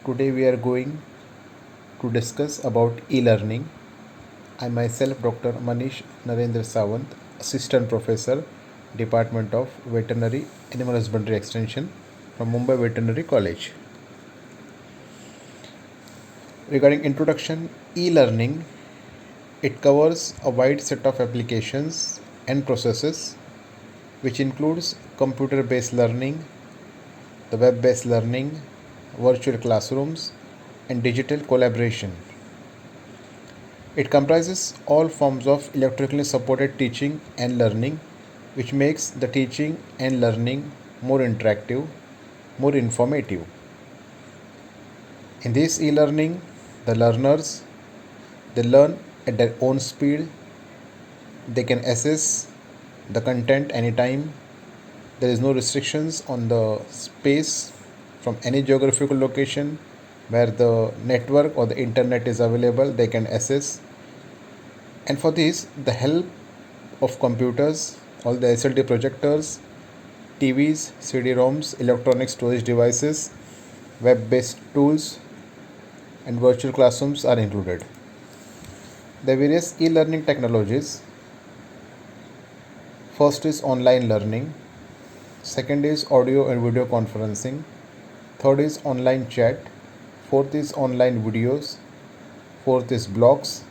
Today we are going to discuss about e-learning. I myself Dr. Manish Narendra Sawant, Assistant Professor, Department of Veterinary Animal Husbandry Extension from Mumbai Veterinary College. Regarding introduction, e-learning, it covers a wide set of applications and processes which includes computer-based learning, the web-based learning, virtual classrooms, and digital collaboration. It comprises all forms of electronically supported teaching and learning, which makes the teaching and learning more interactive, more informative. In this e-learning, the learners they learn at their own speed. They can access the content anytime. There is no restrictions on the space from any geographical location where the network or the internet is available. They can access, and for this the help of computers, all the SLD projectors, TVs, CD-ROMs, electronic storage devices, web-based tools, and virtual classrooms are included. The various e-learning technologies: first is online learning, second is audio and video conferencing, third is online chat, fourth is online videos, fourth is blogs,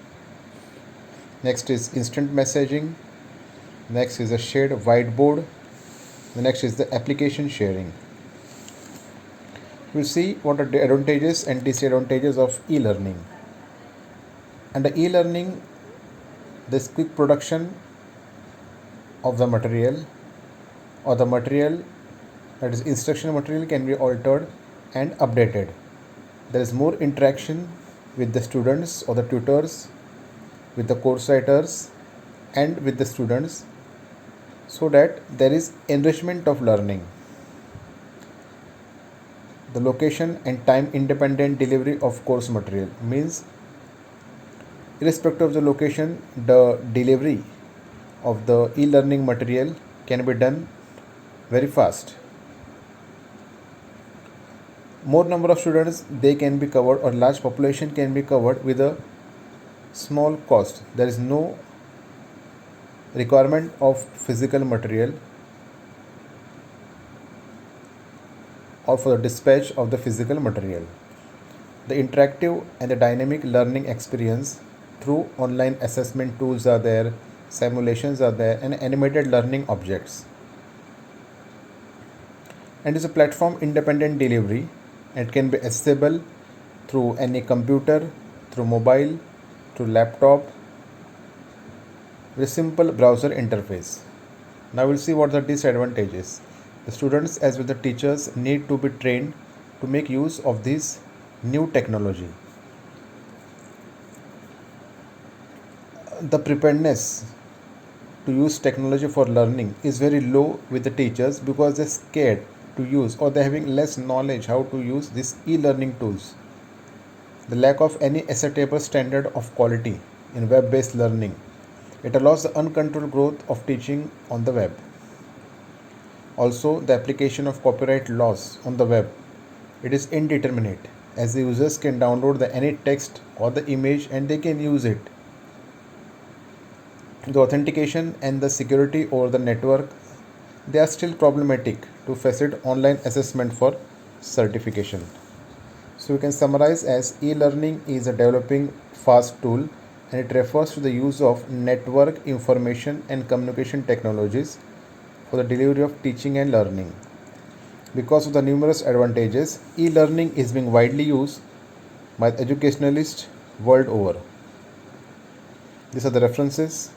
next is instant messaging, next is a shared whiteboard, the next is the application sharing. We'll see what are the advantages and disadvantages of e-learning. Under e-learning, this quick production of the material or the material, that is instructional material, can be altered and updated. There is more interaction with the students or the tutors, with the course writers, and with the students, so that there is enrichment of learning. The location and time independent delivery of course material means, irrespective of the location, the delivery of the e-learning material can be done very fast. More number of students they can be covered, or large population can be covered with a small cost. There is no requirement of physical material or for the dispatch of the physical material. The interactive and the dynamic learning experience through online assessment tools are there, simulations are there, and animated learning objects. And is a platform independent delivery. It can be accessible through any computer, through mobile, through laptop, with a simple browser interface. Now we'll see what are the disadvantages. The students as well as the teachers need to be trained to make use of this new technology. The preparedness to use technology for learning is very low with the teachers because they're scared to use, or they're having less knowledge how to use these e-learning tools. The lack of any acceptable standard of quality in web-based learning, it allows the uncontrolled growth of teaching on the web. Also, the application of copyright laws on the web, it is indeterminate, as the users can download any text or the image and they can use it. The authentication and the security over the network, they are still problematic to facilitate online assessment for certification. So we can summarize as e-learning is a developing fast tool, and it refers to the use of network information and communication technologies for the delivery of teaching and learning. Because of the numerous advantages, e-learning is being widely used by educationalists world over. These are the references.